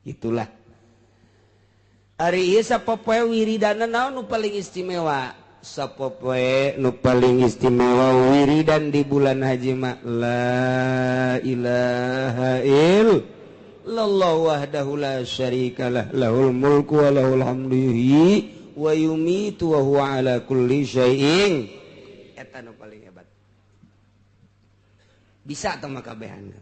itulah ari ieu sapopoe wiridan naon nu paling istimewa sapopoe nu paling istimewa wiridan di bulan haji mah la ilaha illallah wahdahu la syarikalah lahul mulku wa lahul hamdu wa yumitu wa huwa ala kulli syai'in eta nu paling hebat bisa atau makabehan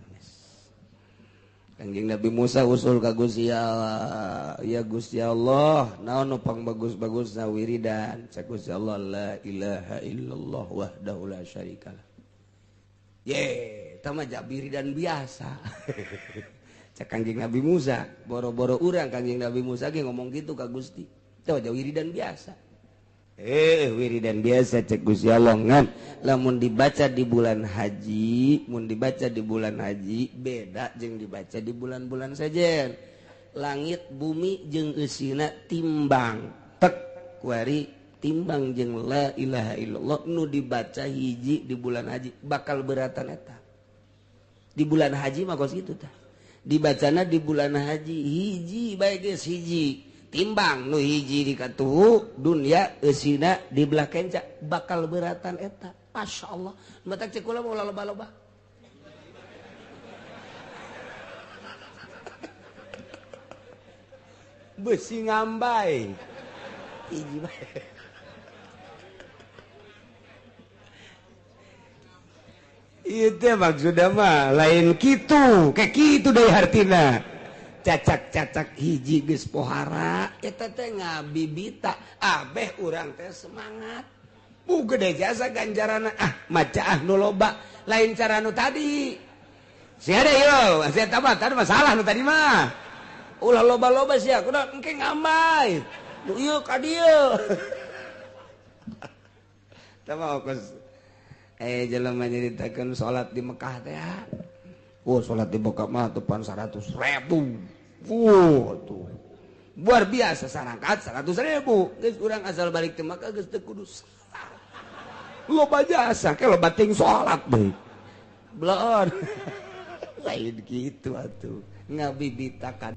Kanjeng Nabi Musa usul ka Gusti Allah ya Gusti Allah naon nu pang bagus-bagusna wiridan cak Gusti Allah la ilaha illallah wahdahu la syarikalah ye eta mah wiridan biasa cak Kanjeng Nabi Musa boro-boro urang Kanjeng Nabi Musa ge ngomong gitu ka Gusti teu wiridan biasa wiridan biasa cek Gusti Allah ngan lamun dibaca di bulan haji mun dibaca di bulan haji beda jeung dibaca di bulan-bulan sajen langit bumi jeung eusina timbang tek kuari timbang jeung la ilaha illallah nu dibaca hiji di bulan haji bakal beratan eta di bulan haji mah kos kitu tah dibacana di bulan haji hiji bae geus hiji timbang nu hiji di katuhu dunya eusina di belah kenca bakal beratan eta masyaallah matak cek kula mau loba-loba besi ngambai hiji bae ieu teh maksudna mah lain kitu kayak kitu deui hartina cacak-cacak hiji geus pohara eta teh ngabibita abeh urang teh semangat gede jasa ganjarana maca nu loba lain cara nu tadi sia deui yo sia tambah tadi masalah nu tadi mah ulah loba-loba sia kudu engke ngambay nu ieu ka dieu tambah kos jelema nyaritakeun salat di Mekah teh salat di Mekah mah tepan 100.000 tuh luar biasa sarangkat 100.000 geus urang asal balik teh Mekah geus teu kudu loba jasa ke loba ting salat deui belon lain kitu atuh ngabibitakan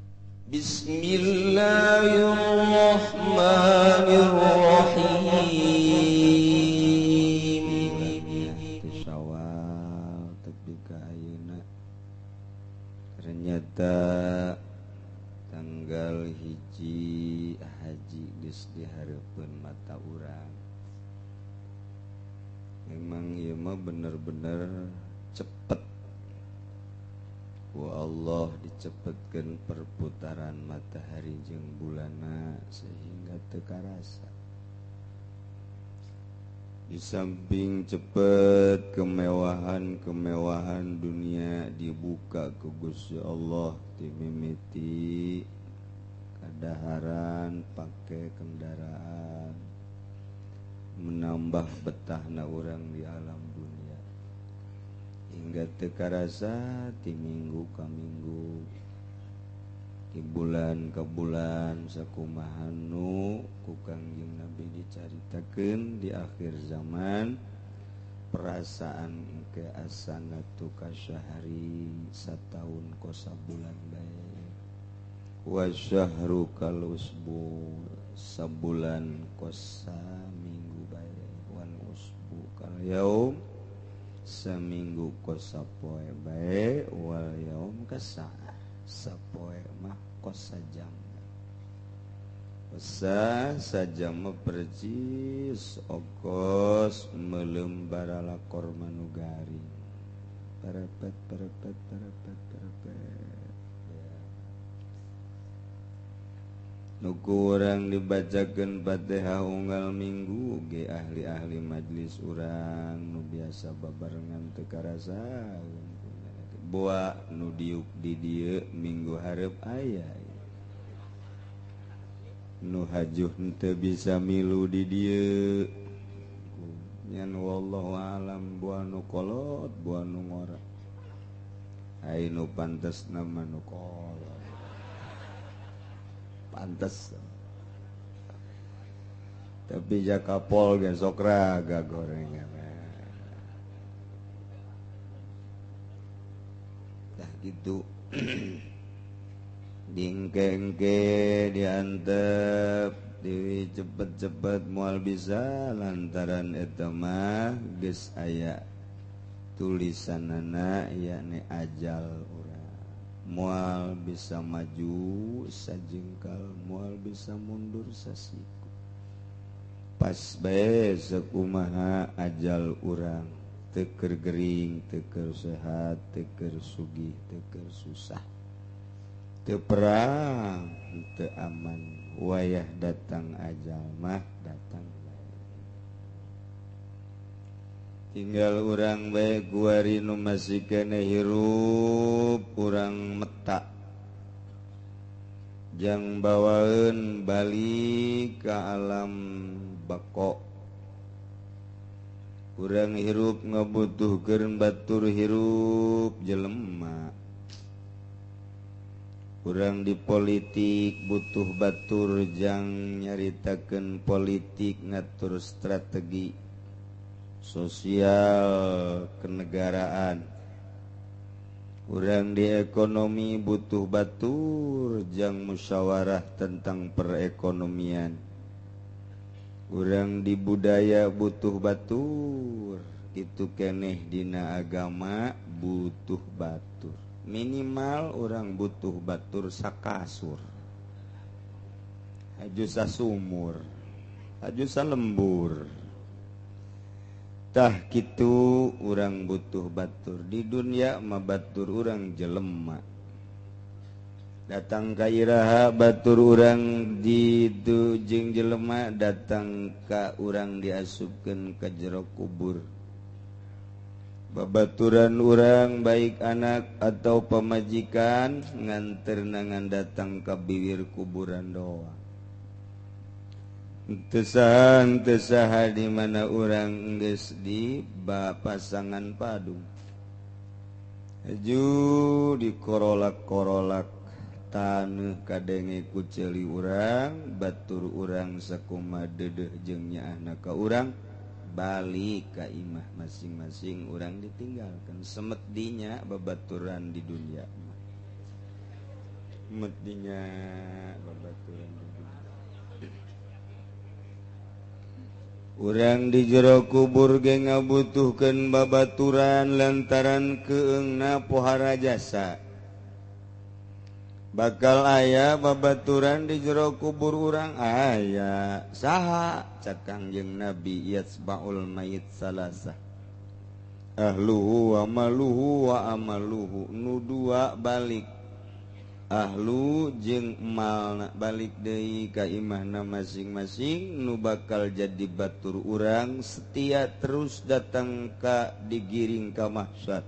Bismillahirrahmanirrahim Syawal tepi ka ayeuna ternyata tanggal hiji haji geus dihareupeun mata urang memang ieu mah bener-bener cepet ku Allah dicepetkeun perputaran matahari jeung bulanna sehingga teu karasa di samping cepet kemewahan dunia dibuka ku Gusti Allah ti mimiti kadaharan pake kendaraan menambah betahna urang di alam dunia hingga teu karasa ti minggu ka minggu ti bulan ka bulan sakumaha nu ku Kangjeng Nabi dicaritakeun di akhir zaman perasaan ke asanatu kasyahri sataun ko sabulan bae wa syahru kalusbu sabulan ko saminggu bae wan usbu kal yaum saminggu ko sapoe bae wal yaum kasaah sapoe mah ko sajam sajam percis ogos melembara lakor manugari perepet nuku urang dibacakeun Fatihah unggal minggu ge ahli-ahli majlis urang nu biasa babarengan teu karasa boa nu diuk di dieu minggu hareup aya nu hajuh teu bisa milu di dieu nyan wallahu alam boa nu kolot boa nu ngora ai nu pantesna mah nu kolot pantes tapi jakapol ge sok raga gorengan dah gitu dingkengke diantep deui cepet-cepet moal bisa lantaran eta mah geus aya tulisanana yakni ajal urang moal bisa maju sajengkal moal bisa mundur sasiku pas bae sakumaha ajal urang teu keur gering teu keur sehat teu keur sugih teu keur susah teu perang teu aman wayah datang ajal mah datang tinggal urang bae kuari nu masih kene hirup urang meta jang bawaeun balik ka alam bako urang hirup ngabutuhkeun batur hirup jelema urang di politik butuh batur jang nyaritakeun politik ngatur strategi sosial kenegaraan urang di ekonomi butuh batur jang musyawarah tentang perekonomian urang di budaya butuh batur itu keneh dina agama butuh batur minimal orang butuh batur sakasur haju sasumur haju salembur tah kitu urang butuh batur di dunia mah batur urang jelema datang ka iraha batur urang di itu jeung jelema datang ka urang diasupkeun ka jero kubur babaturan urang baik anak atau pamajikan nganterna datang ka bibir kuburan doang teu saha di mana urang geus di pasangan padu haju dikorolak-korolak taneuh kadenge ku ceuli urang batur urang sakumaha deudeuh jeung nyaahna ka urang balik ka imah masing-masing urang ditinggalkan semet dinya babaturan di dunia semet dinya babaturan di dunia urang di jero kubur ge ngabutuhkeun babaturan lantaran keungna pohara jasa bakal aya babaturan di jero kubur urang aya saha cak Kangjeng Nabi yatsbaul mayit salasa ahluhu wa amaluhu nu dua balik ahlu jeung emalna balik deui ka imahna masing-masing nu bakal jadi batur urang setia terus datang ka digiring ka mahsyar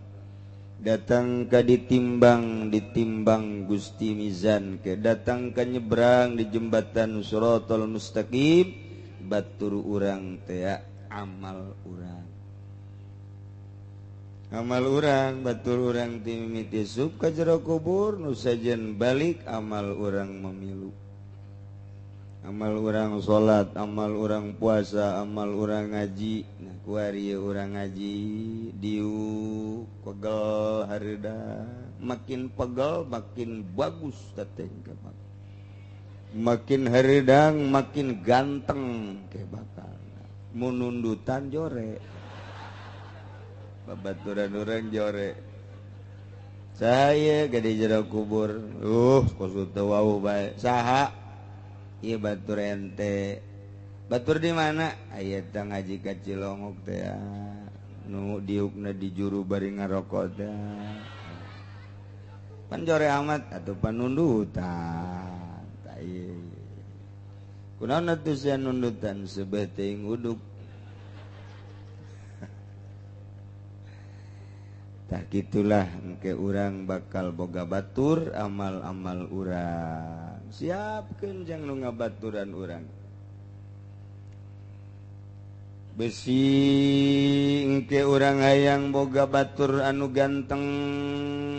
datang ka ditimbang Gusti Mizan ke datang ka nyebrang di jembatan Shiratal Mustaqim batur urang teh amal urang batur urang ti mimiti sup ka jero kubur nu sajen balik amal urang mamilu amal urang salat amal urang puasa amal urang ngaji nah kuari urang ngaji diu pegel hareuda makin pegel makin bagus tateh makin hareudang makin ganteng ke bakal mun nundutan jore babaturan urang jore saya gede jero kubur kusut teu wauh bae saha ieu batur ente batur di mana aya teh ngaji ka Cilongok teh nu diukna di juru bari ngarokok teh pan jore amat atuh panundutan tah ieu kunaon atuh sia nundutan seubeuh teuing uduk tah gitulah engke urang bakal boga batur amal-amal urang siapkeun jang nu ngabaturan urang besi engke urang hayang boga batur anu ganteng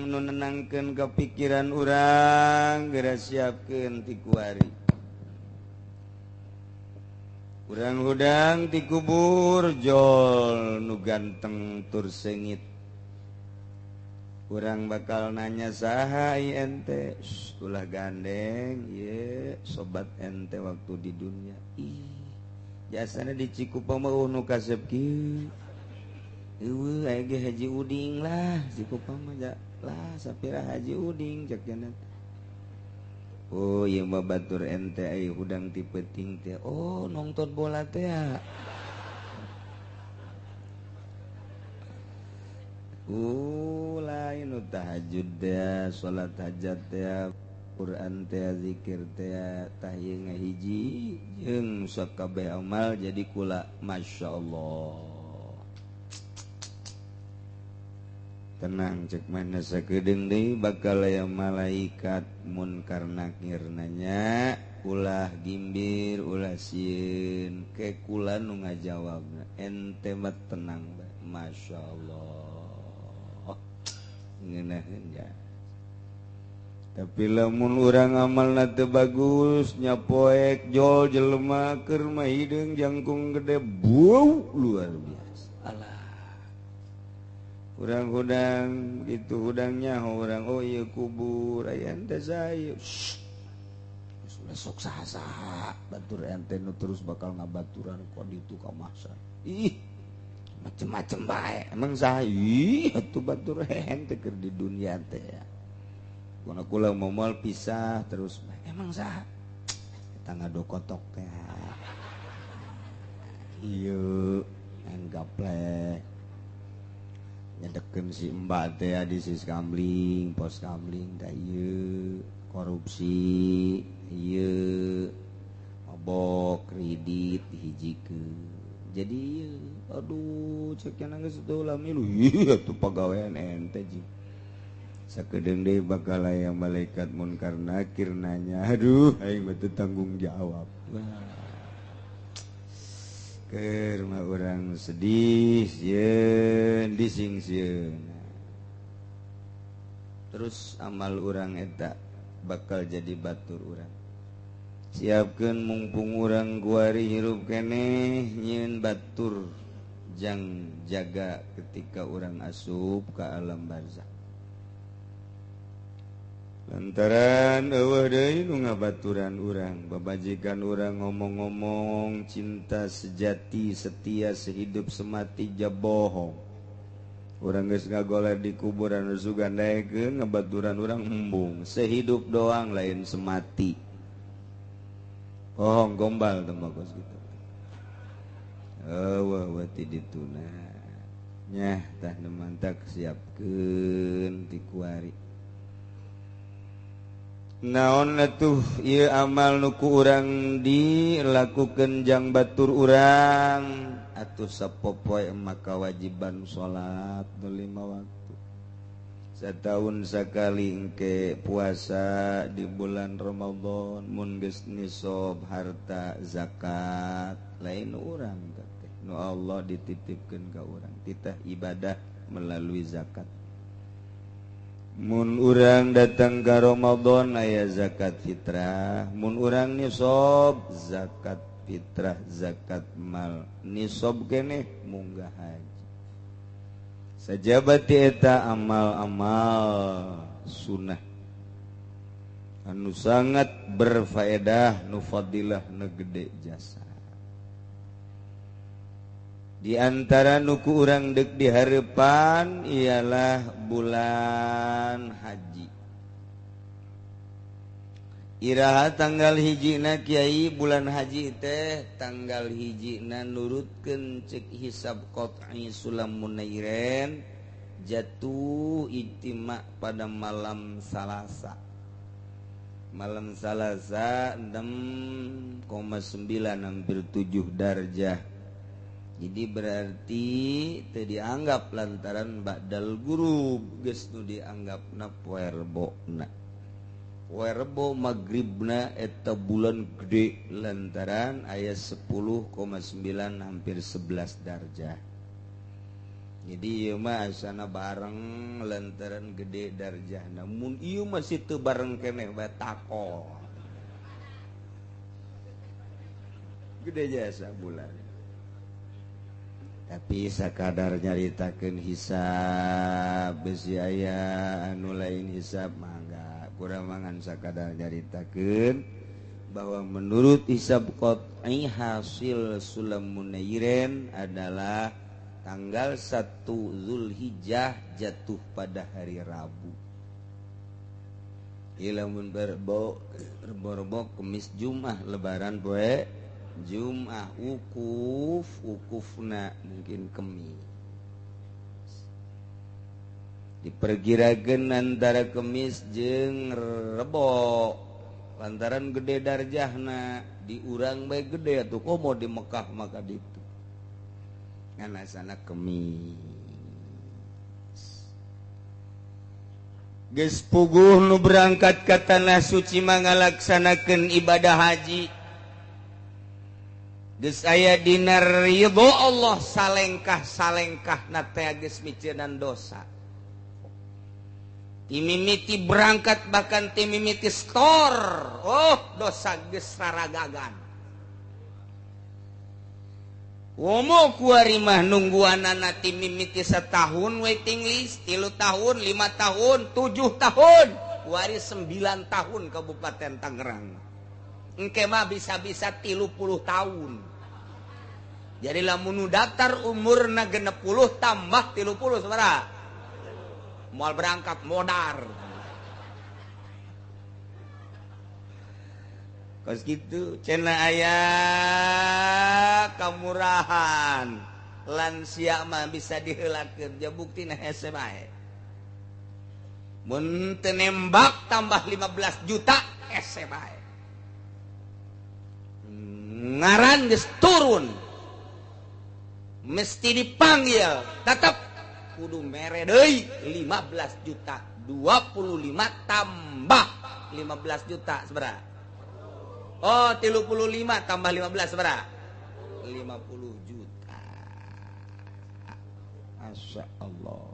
nu nenangkeun kapikiran urang geura siapkeun ti kuari urang hudang ti kubur jol nu ganteng tur sengit kurang bakal nanya saha ente ulah gandeng ye sobat ente waktu di dunia jasana di Cikupa mah nu kasep kieu aya ge Haji Uding lah Cikupa mah lah sapira Haji Uding cek cenah oh ieu mah batur ente aya hudang ti peuting teh oh nonton bola teh ya lain tahajud ya salat hajat ya Quran teh zikir teh tah ieu ngahiji jeung sakabeh amal jadi kula masyaallah tenang cek mana sakedeung deui bakal aya malaikat munkar nakir nanya ulah gimbir ulah sieun ke kula nu ngajawabna ente mah tenang bae masyaallah ngeunaheun ya tapi lamun urang amalna teu bagus nyapoek jol jelema keur mah hideung jangkung gede bau luar biasa alah urang hudang gitu hudangnya urang oh ieu kubur aya ente saeu sudah sok saha-saha batur ente nu terus bakal ngabaturan ku ditu ka mahsyar ih macem-macem bae emang saha ih atuh batur ente keur di dunia teh ya kuna kula momal pisah terus emang saha eta ngadokotok teh ieu main gaplek nyedekeun si mbak teh di sis kamling pos kamling da ieu korupsi ieu mabok kredit dihijikeun jadi aduh cek nangis itu ulah milu iya tuh pegawaian ente ji sakedeung deui bakal aya malaikat munkar nakir nanya aduh aing mah teu tanggung jawab keur mah urang sedih sieun dising-sieun terus amal urang eta bakal jadi batur urang siapkeun mumpung urang guari hirup keneh nyieun batur jang jaga ketika urang asup ka alam barzakh lantaran eueuh deui nu ngabaturan urang babajikan urang ngomong-ngomong cinta sejati setia sehidup semati ja bohong urang geus ngagoler di kuburan sugandaekeun ngabaturan urang embung sehidup doang lain semati bohong gombal teh bagus gitu eueuh ti dituna nyah tah nemantak siapkeun ti kuari naon atuh ieu amal nu ku urang dilakukeun jang batur urang atuh sapopoe mah kawajiban salat nu 5 waktu setahun sekali engke puasa di bulan Ramadan mun geus nisab harta zakat lain urang teh nu Allah dititipkeun ka urang titah ibadah melalui zakat mun urang datang ka Ramadan aya zakat fitrah mun urang nisab zakat fitrah zakat mal nisab keneh munggah haji sajabati eta amal-amal sunnah anu sangat berfaedah nu fadilah nu gede jasa di antara nu ku urang deuk dihareupan ialah bulan haji iraha tanggal hijina kiai bulan haji teh tanggal hijina nurutkeun cek hisab qat'i sulam munairen jatuh ijtima pada malam Salasa 6,9 hampir 7 darjah jadi berarti teu dianggap lantaran ba'dal ghurub geus nu dianggapna poe rebona Werbo maghribna eta bulan gede lantaran ayat 10,9 hampir 11 darjah. Jadi ieu mah asana bareng lantaran gede darjah. Namun ieu masih teu bareng keneh bae takol. Gede jasa bulan. tapi sakadar nyaritakeun hisab besi aya anu lain hisab mangga kurang mangan sakadar nyaritakeun bahwa menurut hisab qat'i hasil sulam munayyirin adalah tanggal 1 Zulhijjah jatuh pada hari Rabu. Ilamun berbo Kemis Jumat lebaran poe Jumat ukufna mungkin Kemis. Diperkirakeun antara Kemis jeung Rebo lantaran gede darjahna di urang bae gede atuh komo di Mekah maka ditu. Ngana sana Kemis. Geus puguh nu berangkat ka tanah suci mangalaksanakeun ibadah haji. Geus aya dina ridho Allah salengkah-salengkahna teh geus miceunnan dosa. Timimiti berangkat bahkan timimiti store. Oh, dosa geus saragagan. Womo kuari mah nungguanana timimiti setahun waiting list, 3 tahun, 5 tahun, 7 tahun, kuari 9 tahun Kabupaten Tangerang. Engke mah bisa-bisa 30 tahun. Jadi lamun nu daftar umurna 60 tambah 30 sabaraha? Moal berangkat modar. Kos gitu cenah aya kamurahan lansia mah bisa diheulakeun ja buktina hese bae. Mun teu nembak tambah 15 juta hese bae. Ngaran geus turun. Mesti dipanggil, tetap kudu mere deui 15 juta, 25 tambah 15 juta sabaraha? Oh, 35 tambah 15 sabaraha? 50 juta. Masyaallah.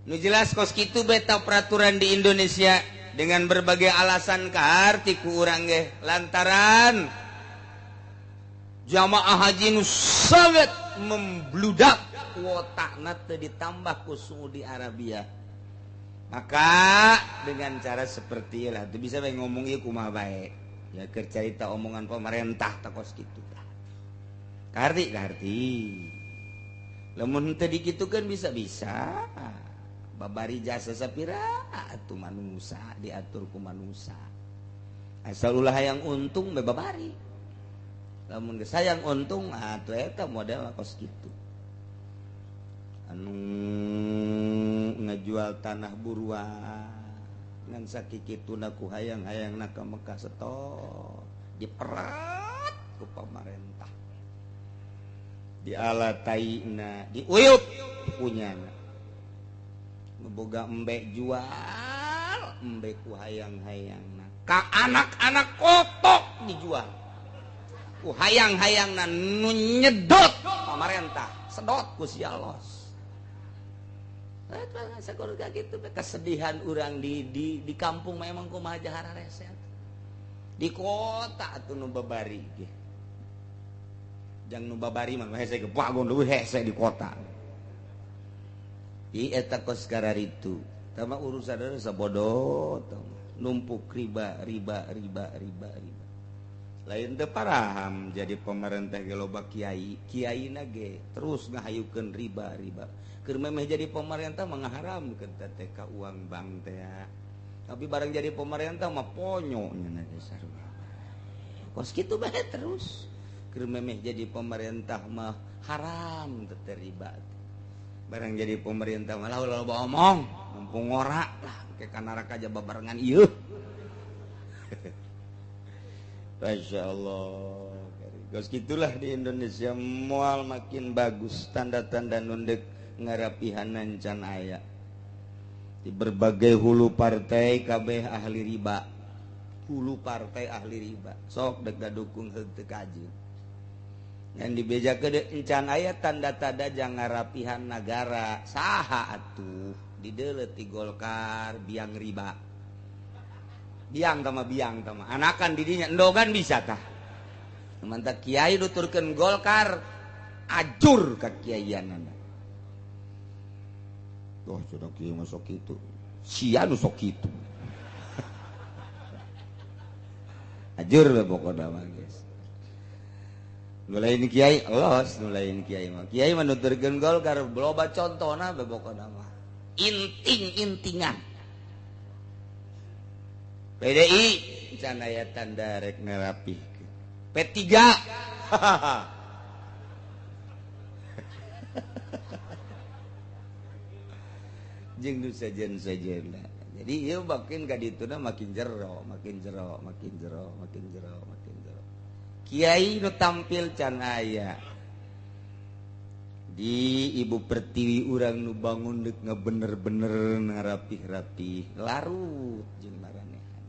Nu jelas kos kitu beta peraturan di Indonesia dengan berbagai alasan kaharti ku urang ge lantaran jamaah haji nu sangat membludak kuotana teu ditambah ku Saudi Arabia. Maka dengan cara seperti lah itu bisa bae ngomong ieu kumaha bae. Ya keur carita omongan pemerintah takos kitu tah. Kaharti. Lamun teu dikitukeun bisa-bisa babari jasa sapira atuh manusa diatur ku manusa. Asal ulah hayang untung bae babari. Lamun geus hayang untung atuh eta model kos kitu. Anu ngajual tanah buruan ngan sakikituna ku hayang-hayangna ka Mekah setor diperat ku pamarentah dialataina diuyup punyana ngeboga embe jual embe ku hayang-hayangna ka anak-anak kotok dijual ku hayang-hayangna nu nyedot pamarentah sedot ku si Allah. Sakurga gitu kesedihan orang di kampung memang kumaha jahara rese di kota atuh nu babari ge jang nu babari mah hese ge bagon leuwih hese di kota di eta kos kararitu tama urusan sabodoh numpuk riba lain teu paraham jadi pemerintah ge loba kiaina ge terus ngahayukeun riba keur memeh jadi pemerintah mengharamkeun teh ka uang bank teh tapi barang jadi pemerintah mah ponyo nya dasar kos kitu bae terus keur memeh jadi pemerintah mah haram teh riba barang jadi pemerintah mah loba omong mumpung ngora lah ke ka neraka aja babarengan ieu masyaallah kos gitulah di Indonesia moal makin bagus tanda-tanda nundek ngarapihanan can aya di berbagai hulu partai kabeh ahli riba hulu partai ahli riba sok deg dukung heug teu kaji ngan dibejakeun encan aya tanda-tanda jang ngarapihan nagara saha atuh dideuleut ti Golkar biang riba biang tama anakan di dinya endogan bisa tah mantap kiai nuturkeun Golkar ajur ka kiaianana. Wah, sudah kieu mah sok kitu. Sia nu sok kitu. Ajur we pokona mah geus. Nu lain kiai elos, nu lain kiai mah. Kiai mah nuturkeun Golkar loba contona we pokona mah. Inting-intingan. PDI can aya tanda rek ngarapihkeun. P3 jeung nu sajen-sajenna. Jadi ieu makin ka dituna makin jero. Kiai nu tampil can aya. Di Ibu Pertiwi urang nu bangun deuk ngabener-bener ngarapih-rapih larut jeung maranehan.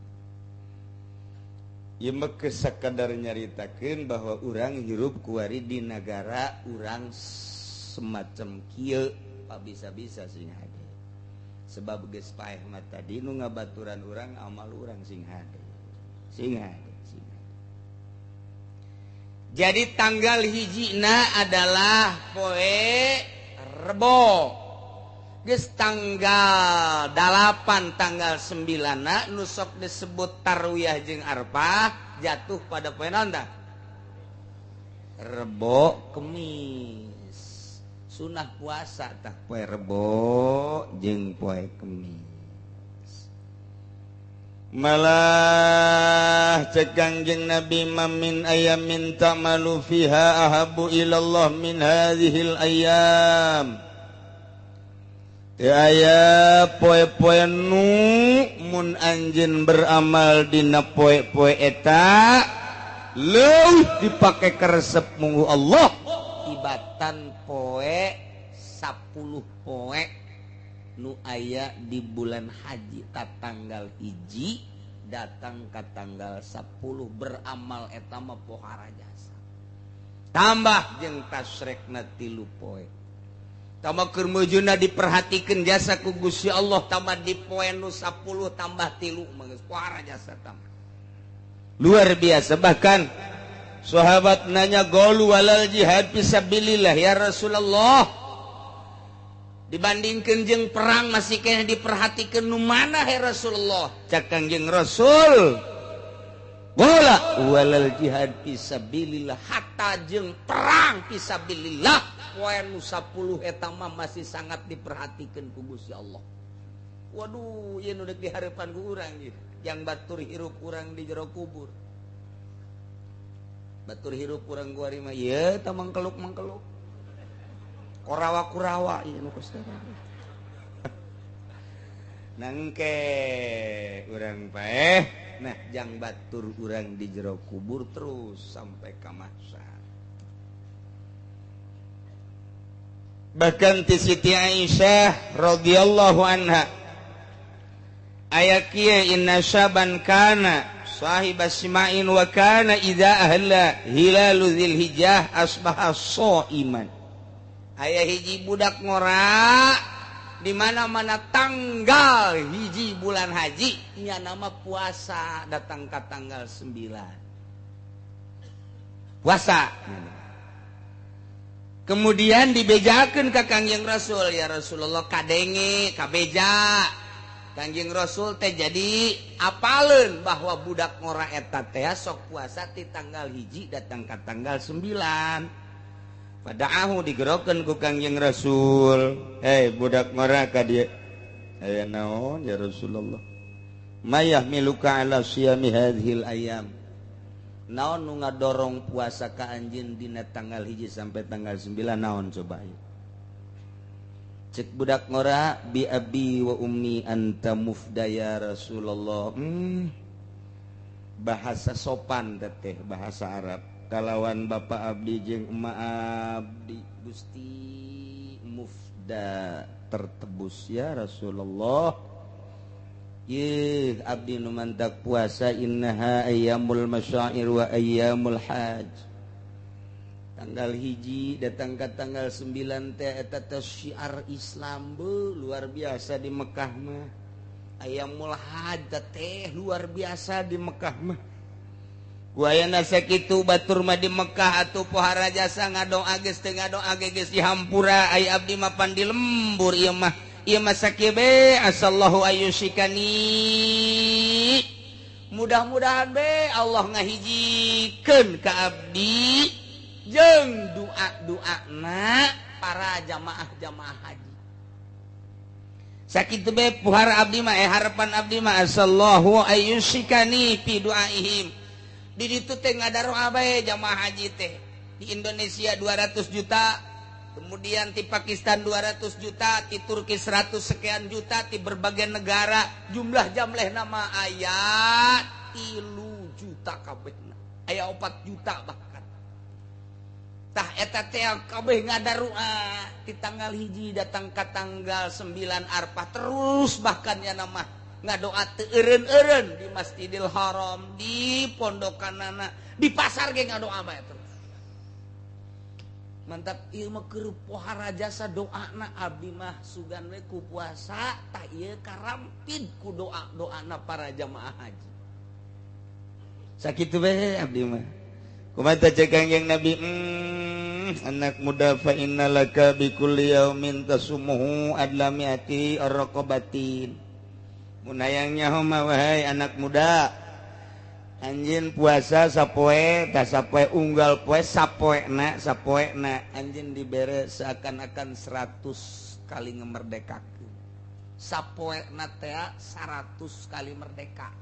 Ieu mah sakadar nyaritakeun bahwa urang hirup kuari di negara urang semacam kieu bisa-bisa sing hade. Sebab geus paeh mah tadi nu ngabaturan urang amal urang sing hade. Jadi tanggal hijina adalah poe Rebo. Geus tanggal 8 tanggal 9 nu sok disebut tarwiyah jeung arpah jatuh pada poe naon tah? Rebo Kemis. Sunah puasa tah poe Rebo jeung poe Kemis. Malah cek Kangjeng Nabi mamin ayamin ta'malu fiha ahabu ilallah min hadhil ayam. Teu aya poe-poe nu mun anjeun beramal dina poe-poe eta leuwih dipake karesep munggu Allah tibatan poe 10 poe nu aya di bulan haji ta tanggal hiji datang ka tanggal 10 beramal eta mah pohara jasa tambah jeung tasrekna 3 poe tambah keur mujuna diperhatikeun jasa ku Gusti Allah tambah di poe nu 10 tambah 3 mah geus pohara jasa tambah luar biasa. Bahkan sahabat nanya golu walal jihad fisabilillah ya Rasulullah dibandingkeun jeung perang masih kena diperhatikeun nu mana he Rasulullah. Cak Kangjeng Rasul bola walal jihad fisabilillah hatta jeung perang fisabilillah poe nu 10 eta mah masih sangat diperhatikeun ku Gusti Allah. Waduh ieu nu deuk dihareupan ku urang ieu yang batur hirup urang di jero kubur. Batur hirup urang guari mah ieu tah mangkeluk-mangkeluk korawa-kurawa ieu nu Gusti nangke urang paeh nah jang batur urang di jero kubur terus sampai ka mahsyar. Bahkan ti Siti Aisyah radhiyallahu anha aya kieu inna syaban kana sahibas sima'in wa kana idza ahla hilalu dzilhijjah asbaha shaiman. Aya hiji budak ngora di mana-mana tanggal hiji bulan haji nya nama puasa datang ka tanggal 9 puasa. Kemudian dibejakeun ka Kangjeng Rasul ya Rasulullah kadenge kabeja. Kangjeng Rasul teh jadi apaleun bahwa budak ngora eta teh sok puasa ti tanggal hiji datang ka tanggal 9. Padaahu digerokeun ku Kangjeng Rasul. Hei budak ngora ka dieu. Aya naon ya Rasulullah? Mayah miluka ala siyami hadhil ayam. Naon nu ngadorong puasa ka anjeun dina tanggal hiji sampai tanggal 9 naon coba ieu? Cek budak ngora bi abi wa ummi anta mufda ya Rasulullah. Bahasa sopan teh bahasa Arab. Kalawan bapak abdi jeung emak abdi Gusti mufda tertebus ya Rasulullah. Ye abdi nu mantak puasa innaha ayyamul masyair wa ayyamul hajj. Tanggal hiji datang ke tanggal 9 teh eta teh syiar Islam be luar biasa di Mekah mah. Ayyamul hajj teh luar biasa di Mekah mah. Wayana sakitu batur mah di Mekah atuh pohara jasa ngadoa geus teu ngadoa geus dihampura ai abdi mah pan di lembur ieu mah sakieu be asallahu ayyushikani mudah-mudahan be Allah ngahijikeun ka abdi jeung doa-doana para jamaah haji sakitu be pohara abdi mah harapan abdi mah asallahu ayyushikani fi duaihim. Di ditu teh ngadaroa bae jamaah haji teh. Di Indonesia 200 juta, kemudian di Pakistan 200 juta, di Turki 100 sekian juta, di berbagai negara jumlah jamleh nama aya 3 juta kabehna. Aya 4 juta bahkan. Tah eta teh kabeh ngadaroa di tanggal hiji datang ka tanggal 9 Arfah terus bahkan ya nama ngadoa teu eureun-eureun di Masjidil Haram, di pondokanana, di pasar ge ngadoa bae terus. Mantap ieu mah keur pohara jasa doana abdi mah sugan we ku puasa tah ieu karampid ku doa-doana para jamaah haji. Sakitu bae abdi mah. Kumaha cek Kangjeng Nabi anak muda fa innalaka bi kulli yaumin tasumuhu adla mi'ati ar-raqabatin. Munayangnya homa wahai anak muda anjeun puasa sapoe tah sapoe unggal poe sapoena anjeun dibere seakan-akan 100 kali ngemerdekakeun sapoena teh 100 kali merdeka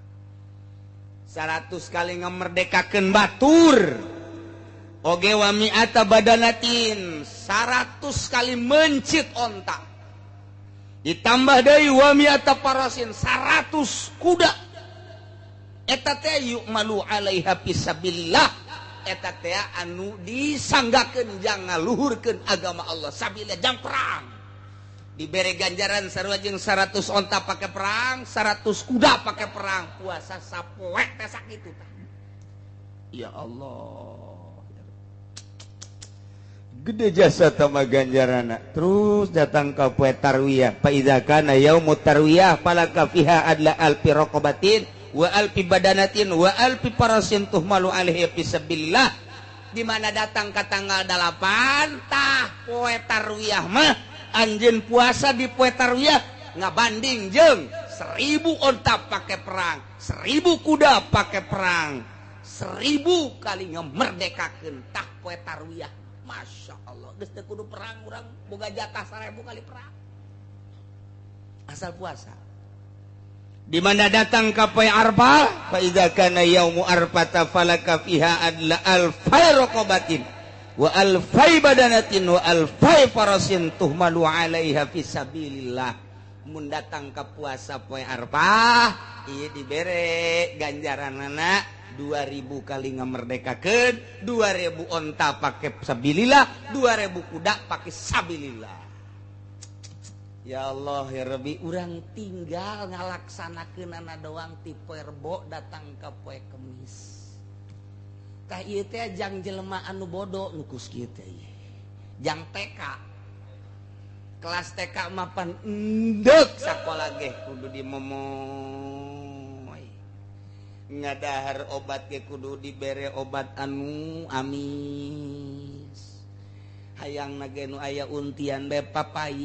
100 kali ngemerdekakeun batur oge wa mi'ata badanatin 100 kali mencit onta ditambah deui wa mi'ata parasin 100 kuda eta teh yu'malu alaiha fisabilillah eta teh anu disanggakeun jang ngaluhurkeun agama Allah sabilillah jang perang dibere ganjaran sarua jeung 100 onta pake perang 100 kuda pake perang puasa sapoe teh sakitu tah ya Allah gede jasa tama ganjarana terus datang ka poe tarwiyah fa idza kana yaumut tarwiyah falaka fiha adla alfi raqabatin wa alfi badanatin wa alfi parasin tuhmalu alaihi fisabilillah di mana datang ka tanggal 8 tah poe tarwiyah mah anjeun puasa di poe tarwiyah ngabanding jeung 1000 onta pake perang 1000 kuda pake perang 1000 kali ngemerdekakeun tah poe tarwiyah. Masya Allah, geus teu kudu perang urang boga jatah 1000 kali perang. Asal puasa. Di mana datang ka poe Arfah, fa idza kana yaumu arfata falaka fiha adla alfai raqabatin wa alfai badanatin wa alfai farasin tuhmalu alaiha fisabilillah. Mun datang ka puasa poe Arfah, ieu dibere ganjaranana 2000 kali ngamerdekakeun 2000 onta pake sabilillah 2000 kuda pake sabilillah ya Allah ya Rabbi urang tinggal ngalaksanakeunana doang ti poe Rebo datang ka poe Kemis tah ieu teh jang jelema anu bodoh nu kus kieu teh jang TK kelas TK mah pan endeg sakola ge kudu dimomong ngadahar obat ke kudu dibere obat anu amis hayang nagenu aya untian be papais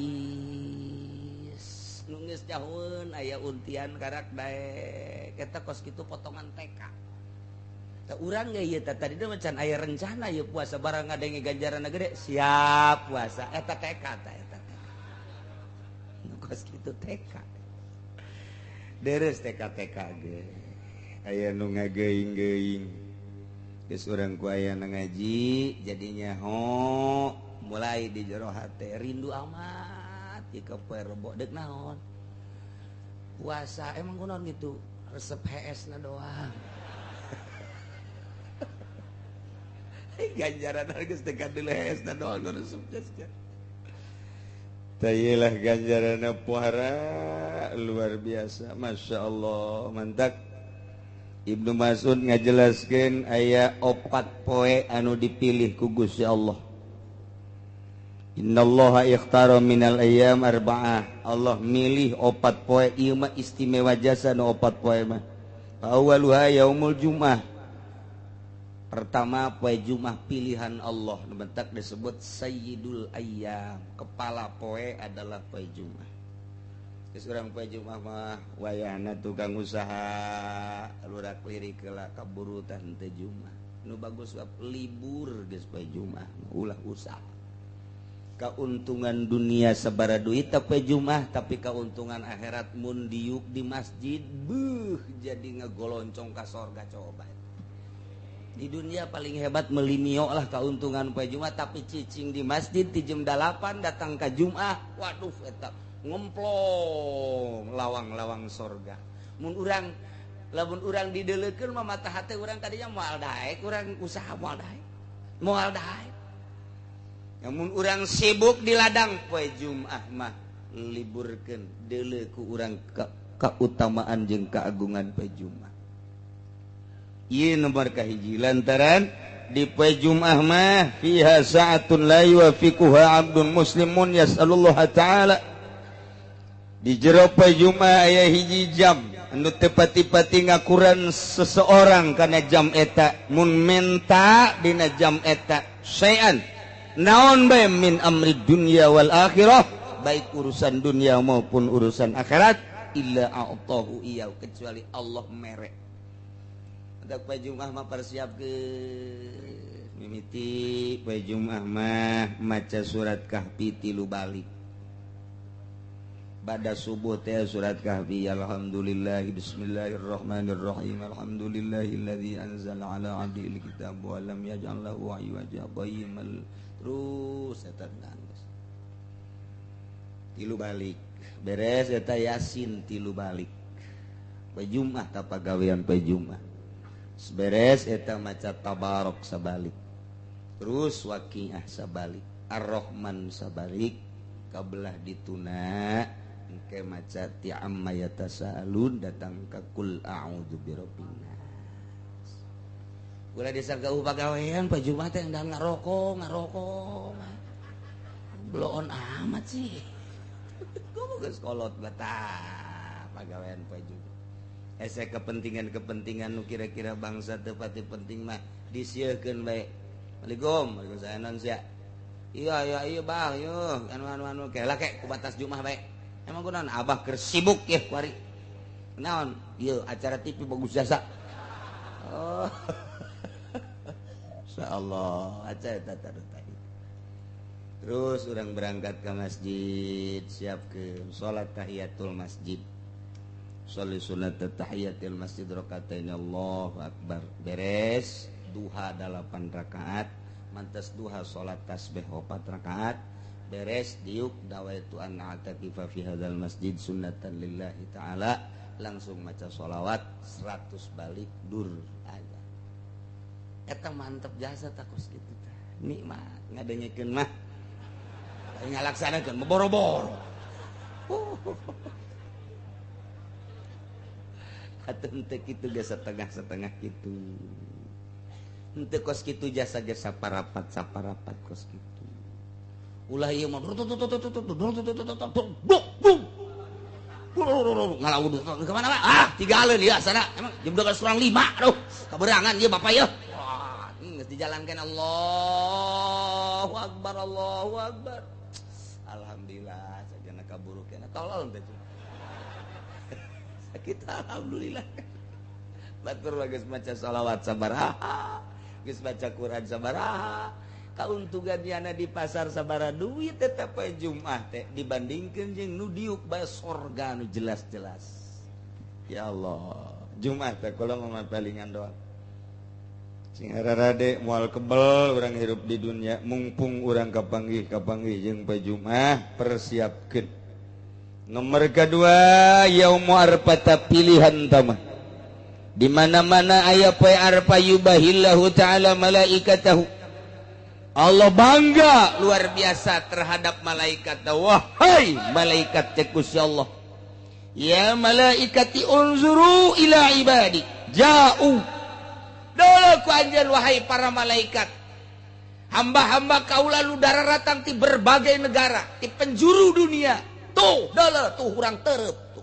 nungis jahun aya untian karak daek eta kos kitu potongan TK teh urang ge ieu tadi teh macan aya rencana ieu puasa barang ngadenge ganjaranna gede siap puasa eta TK tah eta kos kitu TK deres TK ge aya nu ngageuing-geuing geus urang ku aya na ngaji jadinya mulai di jero hate rindu amat jika poe Rebo deuk naon puasa emang kunaon gitu resep HS na doang ganjaran geus teh kadeu HS na doang resep jasnya tayelah ganjaranna pohara luar biasa Masya Allah mantap Ibnu Mas'ud ngajelaskeun aya 4 poe anu dipilih ku Gusti Allah. Innallaha ikhtara minal ayyam arba'ah. Allah milih 4 poe ieu mah istimewa jasa nu 4 poe mah. Awwaluha yaumul jum'ah. Pertama poe Jumat pilihan Allah, bentak disebut Sayyidul Ayyam, kepala poe adalah poe Jumat. Geus urang poe Jumat mah wayahna tukang usaha lurak lirik heula kaburu teh teu Jumat. Nu bagus libur geus poe Jumat ulah usaha. Keuntungan dunia sabara duit poe Jumat, tapi keuntungan akhirat mun diuk di masjid jadi ngegoloncong ka sorga coba. Di dunia paling hebat melimio lah keuntungan poe Jumat, tapi cicing di masjid di jam 8 datang ke Jumat, waduh eta ngemplong lawang-lawang sorga. Mun urang lamun urang dideuleukeun mah mata hate urang kadinya moal daek, urang usaha moal daek. Moal daek. Namun urang sibuk di ladang poe Jumat mah liburkeun deuleu ku urang kautamaan jeung keagungan poe Jumat. Ieu nomor kahiji lantaran di poe Jumat mah fiha sa'atun la yuwafiquha 'abdun muslimun yas'alullah ta'ala. Di jero poe Jumat aya hiji jam anu teu pati-pati ngakuran seseorang kana jam eta, mun menta dina jam eta sayan naon bae min amri dunya wal akhirah, baik urusan dunia maupun urusan akhirat, illa a'tahu iyau, kecuali Allah mere. Dak poe Jumat mah persiap ke mimiti poe Jumat mah maca surat Kahfi 3 balik. Bada subuh teh surat Kahfi, alhamdulillah bismillahirrahmanirrahim alhamdulillahilladzi anzala ala 'abdihi alkitab wa lam yaj'al lahu 'iwaja qayyimal, terus eta nangis 3 balik beres eta Yasin 3 balik. Poe Jumat tah pagawean poe Jumat beres eta maca Tabarok sabalik, terus Waqiah sabalik, Ar-Rahman sabalik, kabelah dituna engke maca Ti'amma yatasaalun datang ka Qul a'udzu birabbin nas. Ulah disargauh pagawean poe Jumat teh endang ngarokok. Bloon amat sih. Kudu geus kolot batak pagawean poe Jumat. Ese kepentingan nu kira-kira bangsa teu pati penting mah disieukkeun bae. Assalamualaikum, waalaikumsalam sia. Iya Bang, yeuh anu kela ke ku batas Jumat bae. Emang kunaon Abah keur sibuk ya kuari. Naon? Ieu acara TV bagus jasa. Oh. Insyaallah acara eta tadi. Terus urang berangkat ke masjid, siapkeun salat tahiyatul masjid. Sholli sunat tahiyatul masjid rakatain Allahu akbar. Beres duha 8 rakaat, mantas duha salat tasbih 4 rakaat. Beres diuk dawaitu an ataqifa fi hadzal masjid sunnatan lillahi taala, langsung maca sholawat 100 balik dur aja. Eta mantep jasa takos kitu teh. Nikmat ngadengekeun mah ngalaksanakeun boro-boro. Atuh teu kitu ge setengah-setengah kitu. Henteu kos kitu jasa-jasa saparapat kos kitu. Ulah ieu mah ngalaud ke mana Pak? Ah, tinggalin ya sana. Emang jam 12:05 aduh. Kaberangan ieu Bapak ieu. Wah, geus dijalankeun Allahu Akbar, Allahu Akbar. Alhamdulillah sajana kaburu kana tolol teh. Kita alhamdulillah batur geus maca sholawat sabaraha, geus baca Quran sabaraha, kauntunganna di pasar sabaraha duit eta poe Jumat teh dibandingkeun jeung nu diuk bae sorga nu jelas-jelas. Ya Allah, Jumat teh kula mah palingan doang. Sing hararade moal kebel urang hirup di dunia, mumpung urang kapanggih jeung poe Jumat persiapkeun. Nomor kedua, yaumu arfata pilihan tamah. Di mana-mana aya poe arfa yubahillahu ta'ala malaikatahu. Allah bangga luar biasa terhadap malaikat. Wahai malaikat Gusti Allah. Ya malaikati unzuru ila ibadi. Ja'u. Dolo ku anjeun wahai para malaikat. Hamba-hamba kaula lu dararatang ti berbagai negara, ti penjuru dunia. Tuh, dala tuh urang terep tuh.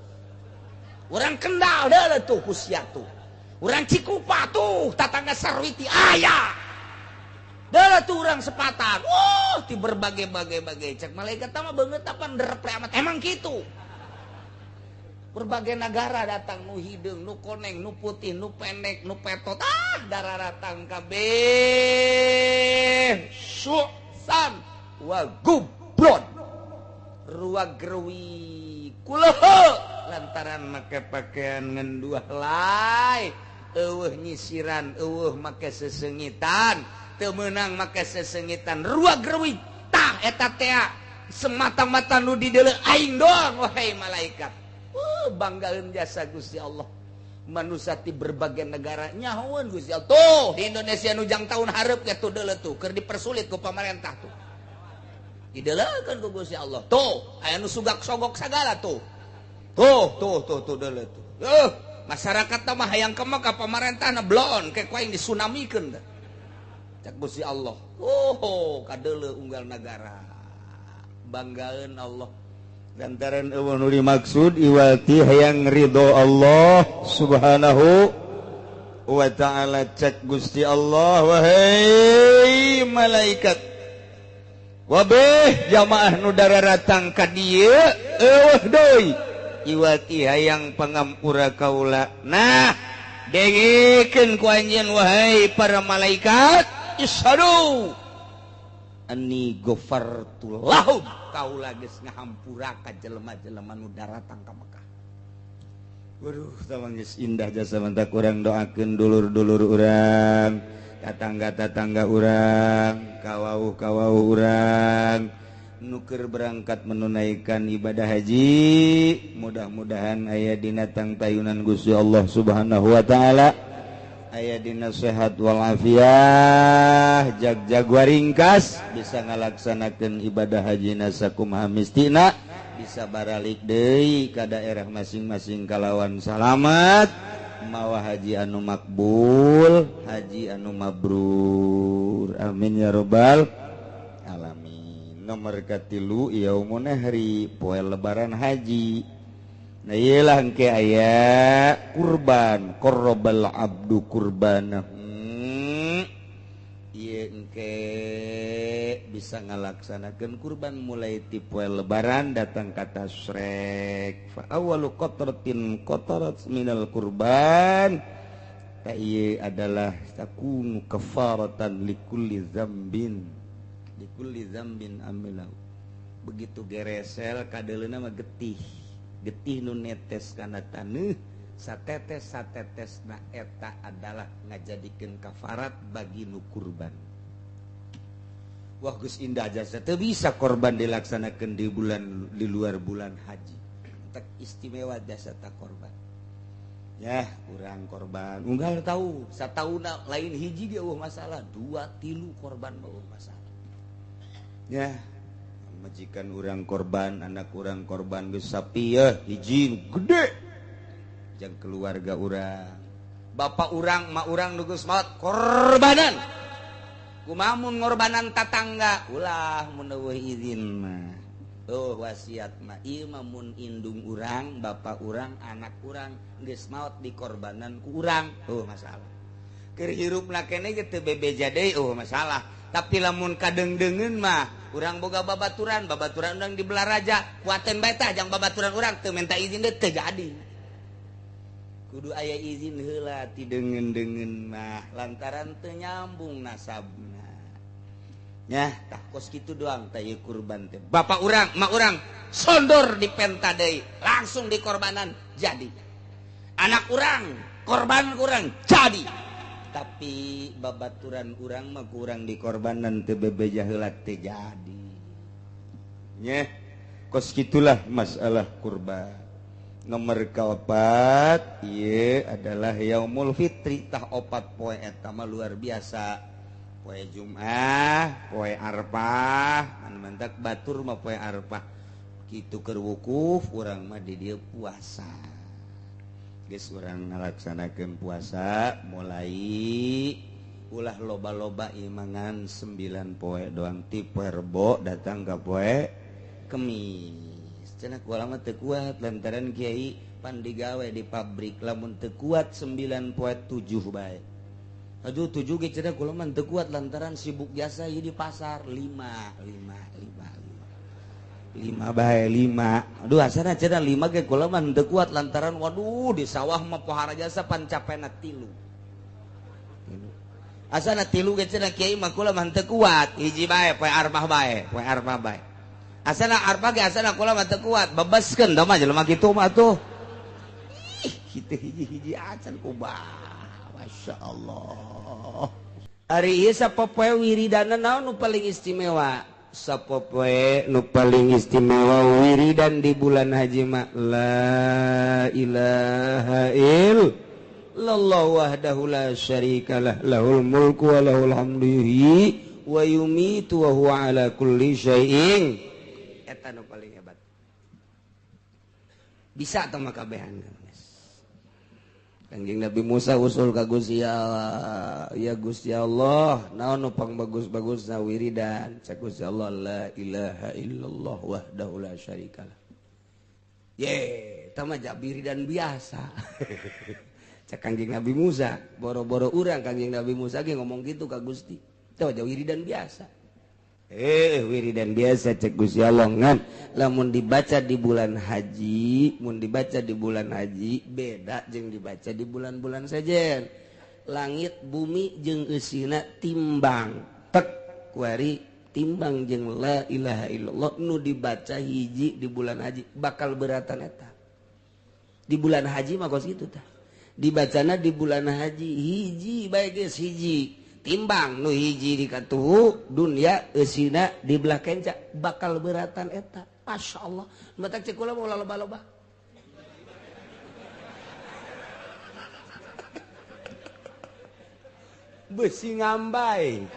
Urang kendal dala tuh kusia tuh. urang Cikupa tuh tatangga Sarwiti aya dah tuh urang sepatan di berbagai-bagai cek malaikat mah beungeut apa nderep amat emang gitu berbagai negara datang nu hideung nu koneng nu putih nu pendek nu petot darah datang kabeh susan wa gublon ruag gerwi kuleho lantaran make pakaian ngenduah lai eueuh nyisiran eueuh make sesengitan teu meunang make sesengitan ruag gerwi tah eta teh semata-mata nu di deuleu aing doang wahai malaikat banggaeun jasa Gusti Allah manusia ti berbagai negara nyahoeun Gusti Allah tuh di Indonesia nu jang tahun hareup ya tuh deuleu tuh keur dipersulit ku pamarentah tuh dideleukeun ku Gusti Allah tuh aya nu sugak-sogok sagala tuh deuleu tuh masyarakat mah hayang kemah ka pamarentahna blon ke kuaing disunamikeun cak Gusti Allah kadeuleu unggal negara banggaeun Allah lantaran eueuh nu dimaksud iwati hayang ridho Allah subhanahu wa ta'ala cak Gusti Allah wahai malaikat wabeh jamaah nu dararatang ka dieu eueuh deui iwati hayang pangampura kaula nah dengekeun ku anjeun wahai para malaikat isyhadu anni ghafartu lahum kaula geus ngahampura ka jelema-jelema nu daratang ka Mekah. Waduh tamang geus indah jasa mantak urang doakeun dulur-dulur urang tatangga-tatangga urang kawauh-kawauh urang nu keur berangkat menunaikan ibadah haji mudah-mudahan aya dina tangtayunan Gusti Allah Subhanahu wa taala aya dina sehat walafiat jag-jag waringkas bisa ngalaksanakeun ibadah hajina sakumaha mistina bisa baralik deui ka daerah masing-masing kalawan salamat mawa haji anu makbul haji anu mabrur amin ya rabbal alamin. Nomor katilu yaumuna hari poe lebaran haji nah iyalah engke aya kurban qarrabal abdu kurbanah ieu engke bisa ngalaksanakeun kurban mulai ti poe lebaran datang ka tasrek fa awwalu qatratin qatarat minal kurban ta ieu adalah takunu kafaratan likulli dzambin amilahu begitu geresel kadeuleuna mah getih nu netes kana taneuh satetes na eta adalah ngajadikeun kafarat bagi nu kurban. Wah geus indah jasa teu bisa korban dilaksanakeun di luar bulan haji. Tak istimewa jasa ta korban. Ya, urang korban. Unggal tahu satauna lain hiji dia masalah, 2 3 korban mah masalah. Ya, majikan urang korban anak urang korban geus sapi ya hiji gede jeung keluarga urang bapak urang mak urang nu geus maot korbanan kumaha mun ngorbanan tatangga ulah mun eueuh izin mah wasiat mah ieu mah mun indung urang bapak urang anak urang geus maot dikorbanan ku urang masalah keur hirupna keneh ge teu bebeja deui masalah tapi lamun kadeng-dengeun mah urang boga babaturan urang di Belaraja kuaten bae tah jang babaturan urang teu minta izin deui teu jadi kudu aya izin heula ti deungeun-deungeun mah lantaran teu nyambung nasabna nya tah kos kitu doang tah ieu kurban teh bapak urang mak urang sondor di penta deui langsung dikorbanan jadi anak urang korban urang jadi tapi babaturan urang mah kurang dikorbanan teu bebeja heula teu jadi nya kos kitulah masalah kurban. Nomor kaopat ieu adalah yaumul fitri tah 4 poe eta mah luar biasa poe Jumat poe Arfah mantak batur mah poe Arfah kitu keur wukuf urang mah di dieu puasa geus urang ngalaksanakeun puasa mulai ulah loba-loba imangan 9 poe doang ti poe Rebo datang ka poe Kemis cenah kualang mah teu kuat lantaran kiai pandigawe di pabrik lamun teu kuat 9.7 bae. Aduh 7 ge cenah kula mah teu kuat lantaran sibuk jasa ieu di pasar 5 bae 5. Aduh asana cenah 5 ge kula mah teu kuat lantaran waduh di sawah mah pohara jasa pancapena 3. Asana 3 ge cenah kiai mah kula mah teu kuat, hiji bae poe arbah bae. Asana arbah ge asana kula mah teu kuat, bebaskeun da mah jelema kitu mah tuh. Kitu hiji-hiji acan kubah. Masya Allah. Hari ieu sapopoe wiridana naon nu paling istimewa? Sapopoe nu paling istimewa wiridan di bulan haji mah la ilaha illallah wahdahu la syarikalah lahul mulku wa lahul hamdu wa yumitu wa huwa ala kulli syai'in. Eta nu paling hebat. Bisa tah makabehan. Kanjeng Nabi Musa usul ka Gusti Allah, ya Gusti Allah, naon nu bagus-bagusna wiridan? Cak Gusti Allah la ilaha illallah wahdahu la syarikalah. Ye, tah mah wiridan biasa. Cak Kanjeng Nabi Musa, boro-boro urang Kanjeng Nabi Musa ge ngomong gitu ka Gusti. Tah wiridan biasa. Wiridan biasa cek Gusti Allah ngan lamun dibaca di bulan haji, beda jeung dibaca di bulan-bulan sajen. Langit bumi jeung eusina timbang. Tek kuari timbang jeung la ilaha illallah nu dibaca hiji di bulan haji bakal beratan eta. Di bulan haji mah kos kitu tah. Dibacana di bulan haji hiji bae geus hiji. Timbang nu hiji di katuhu dunia eusina di belah kenca bakal beratan eta. Masya Allah. Matak cek kula mau loba-loba. Besi ngambai.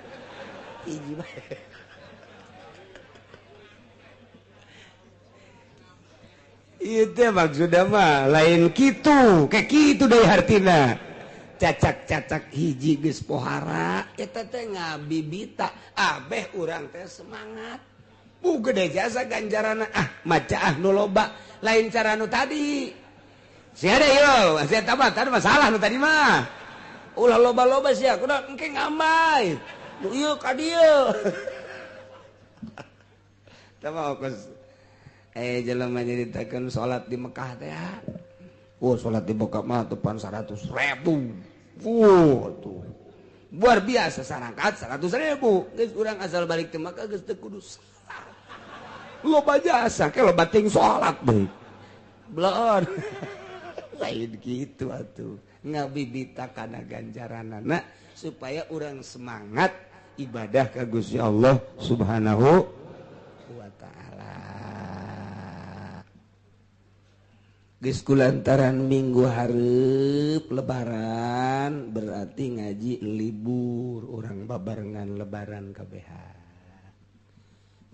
Hiji bae. Itu maksudnya mah lain kitu, kayak kitu deui hartina. Cacak-cacak hiji geus pohara eta teh ngabibita abeh urang teh semangat gede jasa ganjarana maca nu loba lain cara nu tadi sia deh yo sia tambah tadi masalah nu tadi mah ulah loba-loba sia kudu engke ngambay nu ieu ka dieu tama kos jelema nyaritakeun salat di Mekah teh salat di Mekah mah tepan 100.000. Tuh. Luar biasa sarangkat 100.000. Geus urang asal balik teh Mekah geus teu kudu salat. Loba jasa ke loba ting salat deui. Belon. Lain kitu atuh. Ngabibita kana ganjaranana supaya urang semangat ibadah ka Gusti Allah Subhanahu wa taala. Geus kulantaran minggu hareup lebaran berarti ngaji libur urang babarengan lebaran kabeh.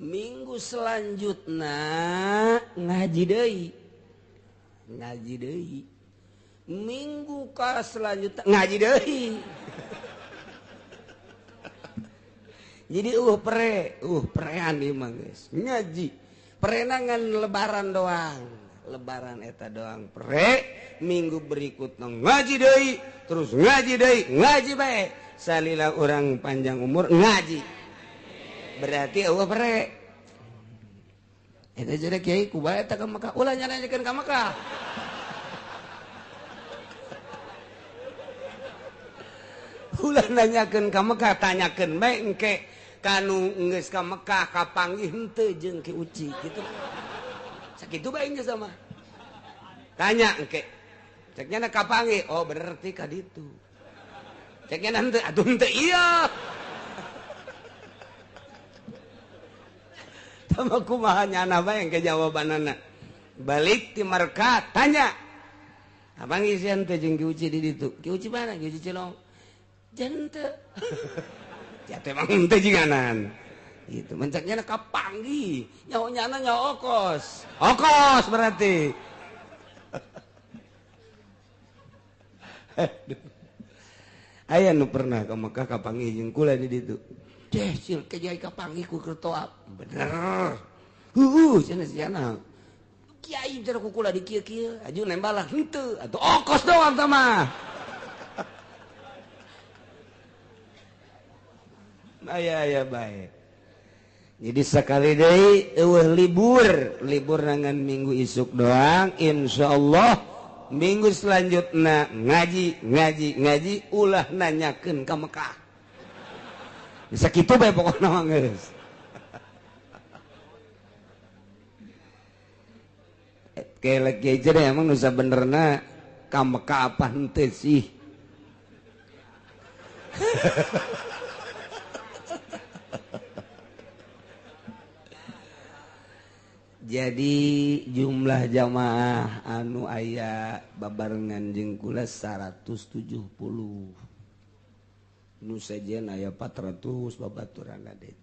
Minggu selanjutna ngaji deui. Minggu ka selanjutna ngaji deui. Jadi perean ieu mah geus ngaji. Perenangan lebaran doang. Lebaran eta doang pre minggu berikutnya ngaji deui terus ngaji bae salila orang panjang umur ngaji berarti eueuh pre eta jadi kiai kumaha eta ka Mekah ulah nyanyakeun ka Mekah ulah nanyakeun ka Mekah tanyakeun bae engke kanu geus ka Mekah kapanggih henteu jeung Ki Uci kitu sakitu bae geus sama tanya engke ceknya kapanggih oh berarti ka ditu ceknya henteu atuh henteu iya tama kumaha nyana bae engke jawabanana balik ti marka tanya kapanggih si henteu jeung Ki Uci di ditu Ki Uci mana Ki Uci Cilong henteu ya teh mah henteu jinganan gitu mencaknya kapanggih nyana nyaho okos berarti aya nu pernah ka Mekah kapanggih jeung kula di ditu teh sil ke jai kapanggih ku kertoa bener cenah cenah Kiai cara kukula di kieu aju nembal lah henteu atuh ongkos doang tah mah. Aya bae. Jadi sekali deui eueuh libur nangan minggu isuk doang insyaallah minggu selanjutnya ngaji ulah nanyakeun ka Mekah. Bisa kitu bae pokona mah geus. Kelek ge emang nu sabenerna ka Mekah apa henteu sih? Jadi jumlah jamaah anu aya babarengan jeung kula 170. Nu sajen aya 400 babaturan teh.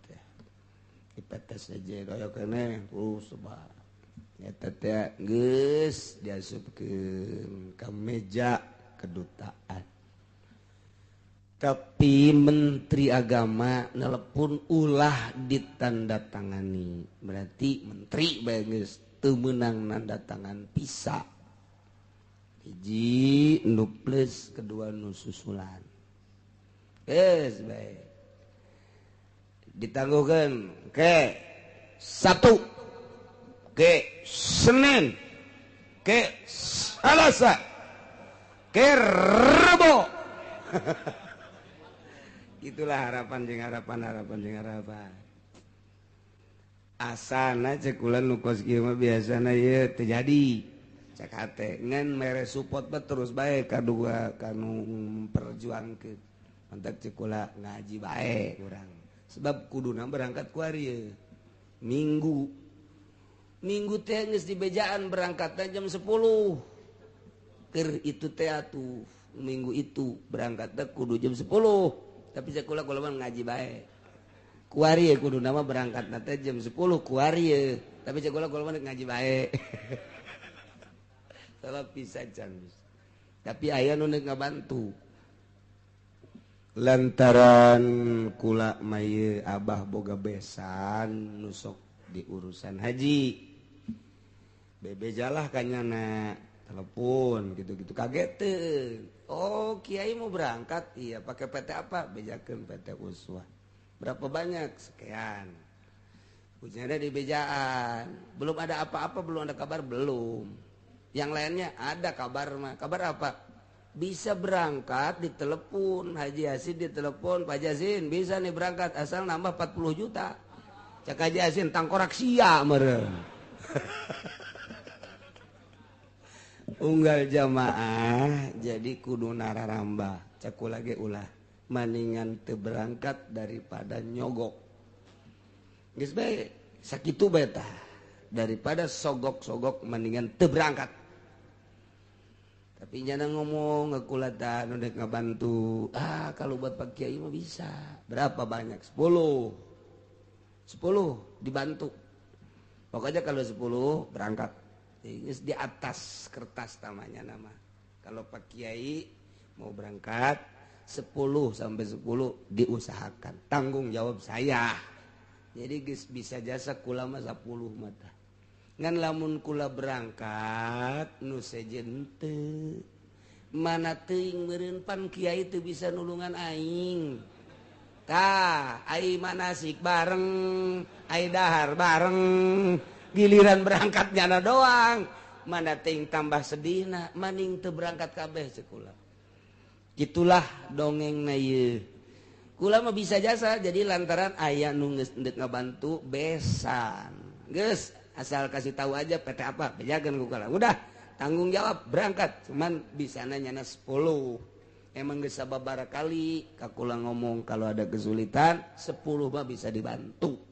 Ipates saja aya keneh sebar. Eta teh geus diasupkeun ka meja kedutaan. Tapi Menteri Agama nelpon ulah ditandatangani. Berarti menteri bae geus teu meunang nandatangan pisa. Hiji nu plus kedua nu susulan. Geus bae. Ditangguhkeun ke Sabtu, ke Senin, ke Selasa, ke Rebo. Itulah harapan. Asana cek ulan nu kos kieu mah biasana ieu teu jadi. Cek hate ngan mere support mah terus bae kadua kanu perjuangkeun. Mantap cek ulah ngaji bae urang. Sebab kuduna berangkat ku ari Minggu teh geus di bejaan berangkatna jam 10. Keur itu teh atuh minggu itu berangkatna kudu jam 10. Tapi sakula mah ngaji bae. Kuari kudu nama berangkat nanti jam 10 kuari tapi sakula mah ngaji bae. Salah pisan. Tapi aya nu ngabantu. Lantaran kula mah abah boga besan nusok di urusan haji. Bebejalah kanyana telepon gitu-gitu kageteun. Oh, Kiai mau berangkat? Iya, pakai PT apa? Bejakeun PT Uswah. Berapa banyak? Sekian. Ujiannya di bejaan. Belum ada apa-apa, belum ada kabar, belum. Yang lainnya ada kabar mah. Kabar apa? Bisa berangkat ditelepon. Haji Yasin ditelepon, Pak Yasin bisa nih berangkat asal nambah 40 juta. Cak Haji Yasin tangkorak sia meureun. Unggal jamaah jadi kudu nararambah cakula ge ulah maningan teu berangkat daripada nyogok geus bae sakitu bae tah daripada sogok-sogok maningan teu berangkat. Tapi jangan ngomong ngakula tah nu dek ngabantu kalau buat Pak Kiai mah bisa berapa banyak 10 dibantu pokoknya kalau 10 berangkat di atas kertas namanya nama. Kalau Pak Kiai mau berangkat 10 sampai 10 diusahakan. Tanggung jawab saya. Jadi bisa jasa kula mah 10 mata. Ngan lamun kula berangkat nu sejen teu. Mana teuing meureun pan Kiai teu bisa nulungan aing. Tah, ai manasik bareng, ai dahar bareng. Giliran berangkat nyana doang mana ting tambah sedihna maning teu berangkat kabeh sekula. Gitulah dongengna ieu. Kula mah bisa jasa jadi lantaran aya nu geus ngabantu besan. Geus asal kasih tahu aja PT apa bejakeun ku kula. Udah tanggung jawab berangkat cuman bisana nyana 10. Emang geus sababaraha kali ka kula ngomong kalau ada kesulitan 10 mah bisa dibantu.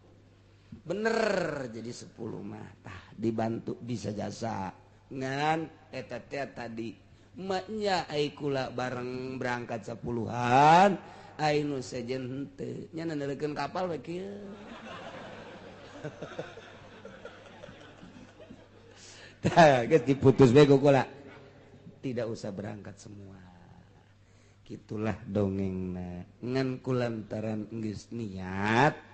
Bener jadi 10 mah tah dibantu bisa jasa ngan eta teh tadi maknya ai kula bareng berangkat 10-an ai nu sejen henteu nya naneurekeun kapal we kieu tah geus diputus we ku kula tidak usah berangkat semua gitulah dongengna ngan kulantaran geus niat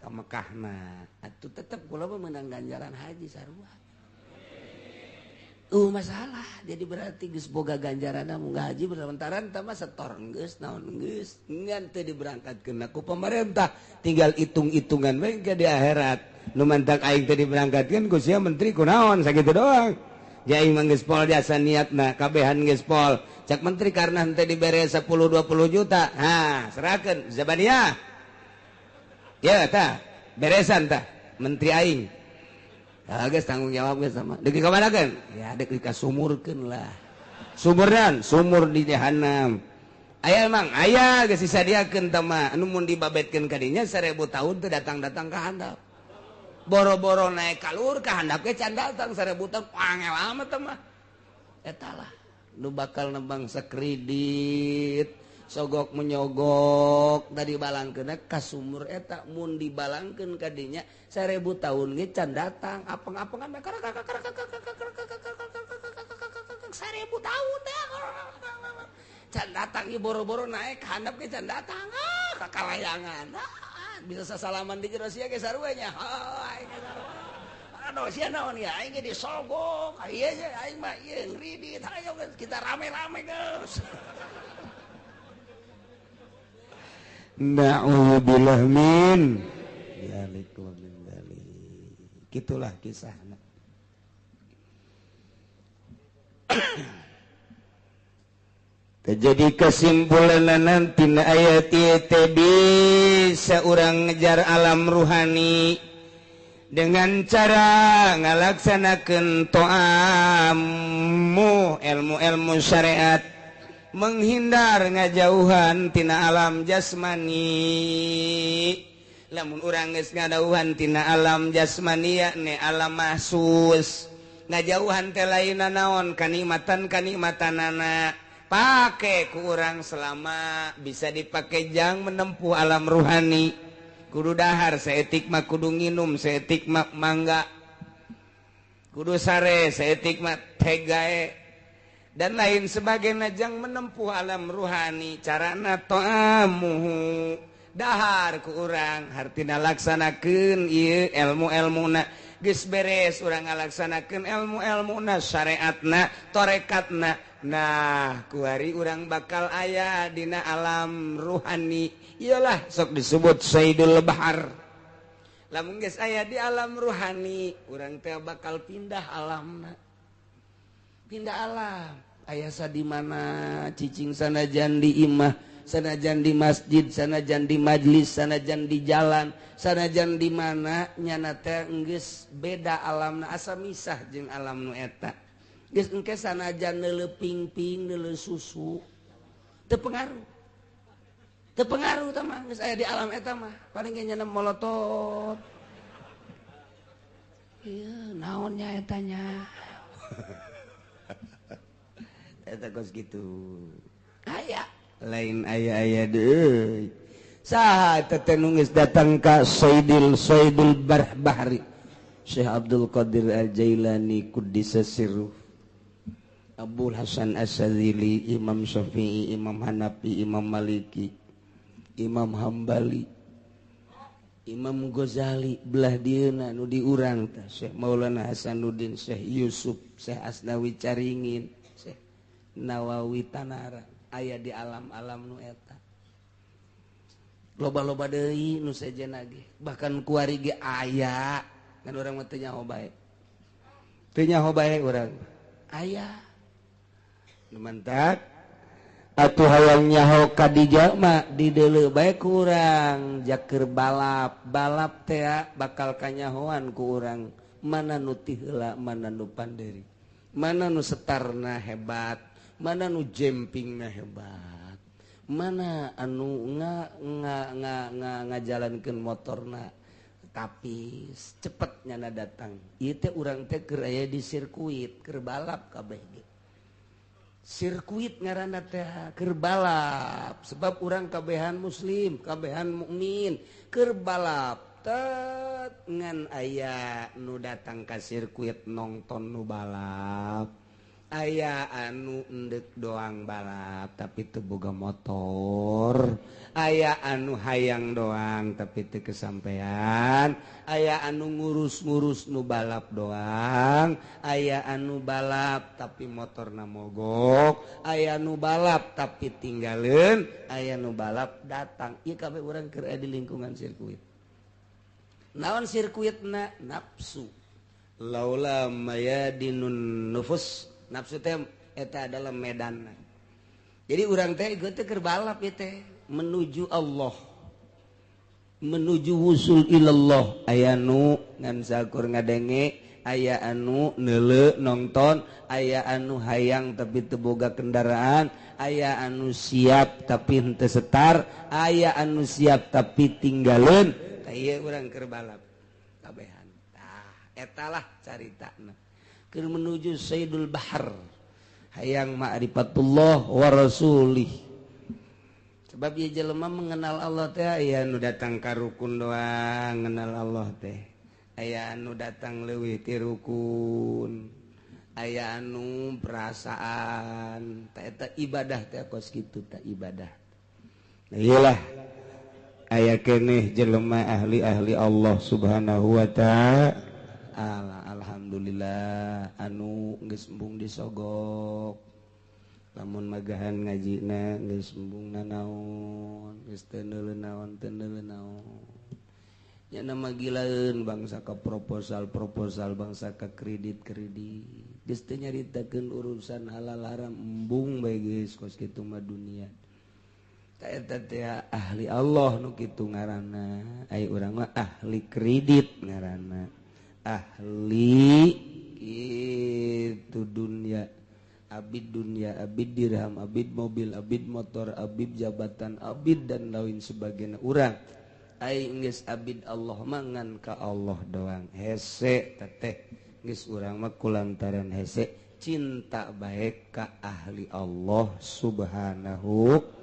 ka Mekahna atuh tetep kula mah meunang ganjaran haji sarua masalah jadi berarti geus boga ganjaranna mun haji berlantaran tah mah setor geus naon geus ngan teu diberangkatkeun ku pemerintah tinggal hitung-hitungan we ke di akhirat nu mantak aing teu diberangkatkeun ku sia menteri kunaon sakitu doang ja aing mah geus pol jasa niatna kabehan geus pol cak menteri karena henteu dibere 10-20 juta ha serahkeun zabaniyah ya tah beresan tah menteri aing guys tanggung jawab guys sama deki kemana kan ya deki kasumurkeun lah sumur di jahanam aya emang aya geus disadiakeun teh mah anu mun dibabetkeun ka dinya 1000 tahun teu datang-datang ka handap boro-boro naik ka luhur ka handap ge can datang 1000 tahun angel amat teh mah eta lah nu bakal nembang sakredit sogok menyogok dari balangkeun ka sumur eta mun dibalangkeun ka dinya 1000 tahun ge can datang apeng-apengan 1000 tahun teh can datang ieu boro-boro naik handap ge can datang kakalayangan bisa sasalaman di jero sia ge sarua nya aduh sia naon ya aing ge disogok ieu aing mah ieu ngridit hayo kita rame-rame geus na'udzubillah min dzalik wa min dzalik gitulah kisahna terjadi kesimpulan nanti ayat ieu bisa urang ngejar alam ruhani dengan cara ngalaksanakeun to'ammu ilmu-ilmu syariat menghindar ngajauhan tina alam jasmani lamun urang geus ngadauhan tina alam jasmani yakni alam mahsus ngajauhan teh lainna naon kanikmatan-kanikmatanana pake ku urang selama bisa dipake jang menempuh alam ruhani kudu dahar saeutik mah kudu nginum saeutik mah mangga kudu sare saeutik mah teh gae dan lain sebagainya jang menempuh alam ruhani carana ta'amuhu dahar ku urang hartina laksanakeun ieu ilmu-ilmuna geus beres urang ngalaksanakeun ilmu-ilmuna syariatna tarekatna nah kuari urang bakal aya dina alam ruhani iyalah sok disebut sayyidul bahar lamun geus aya di alam ruhani urang teh bakal pindah alamna pindah alam ayasa di mana cicing sanajan di imah sanajan di masjid sanajan di majlis sanajan di jalan sanajan di mana nyana teh geus beda alamna asa misah jeung alam nu eta geus engke sanajan neuleuh ping-ping neuleuh susu teu pengaruh teh mah geus aya di alam eta mah paling ge nyana molotot ieu naonnya etanya eta kos gitu aya lain aya deui saha teh nu geus datang ka sayyidul bahri Syekh Abdul Qadir Al-Jailani Quddisa Sirruh Abul Hasan As-Sadzili Imam Syafi'i Imam Hanafi Imam Maliki Imam Hambali Imam Ghazali belah dieuna nu diurang teh Syekh Maulana Hasanuddin Syekh Yusuf Syekh Asnawi Caringin Nawawi Tanara aya di alam-alam nu eta loba-loba deui nu sejenna ge bahkan kuari ge aya kan urang mah teu nyaho bae urang aya nu mantak atuh hayang nyaho ka dijak mah dideuleu bae ku urang jakeur balap teh bakal kanyahoan ku urang mana nu ti heula mana nu panderi mana nu setarna hebat mana nu jempingna hebat mana anu ngajalankeun motorna tapi cepet nyana datang ieu teh urang teh keur aya di sirkuit keur balap kabeh ge sirkuit ngaranna teh keur balap sebab urang kabehan muslim kabehan mukmin keur balap tet ngan aya nu datang ka sirkuit nongton nu balap aya anu endek doang balap tapi teu boga motor, aya anu hayang doang tapi teu kesampean, aya anu ngurus-ngurus nu balap doang, aya anu balap tapi motorna mogok, aya nu balap tapi tinggaleun, aya nu balap datang. Ieu kabeh urang keur aya di lingkungan sirkuit. Naon sirkuitna? Nafsu. Laula mayadinun nufus, nafsu teh eta adalah medanna. Jadi urang teh geus teh keur balap ieu teh menuju Allah, menuju wusul ilallah. Aya nu ngan sakur ngadenge, aya anu neuleu nongton, aya anu hayang tapi teu boga kendaraan, aya anu siap tapi henteu setar, aya anu siap tapi tinggaleun. Tah ieu urang keur balap kabehan. Etalah caritana keur menuju Sayyidul Bahar, hayang ma'rifatullah wa rasulih. Sebab ieu jelema mengenal Allah teh aya anu datang ka rukun doang ngenal Allah teh, aya anu datang leuwih ti rukun, aya anu perasaan. Tah eta ibadah teh kos kitu tah ibadah. Nah iyalah aya keneh jelema ahli-ahli Allah Subhanahu wa ta'ala. Alhamdulillah anu geus embung disogok, lamun magahan ngajina geus embungna naon, geus teu neuleuh naon, teu neuleuh naon. Nya nama gilaeun bangsa ka proposal bangsa ka kredit geus teu nyaritakeun urusan halal haram, embung bae geus kos kitu mah dunia. Ta eta teh ahli Allah nu kitu ngaranna. Aya urang mah ahli kredit ngaranna, ahli itu dunia, abid dirham, abid mobil, abid motor, abid jabatan, abid dan lain sebagainya. Urang aing geus abid Allah mangan ka Allah doang, hese teteh geus urang mah kulantaran hese cinta bae ka ahli Allah Subhanahu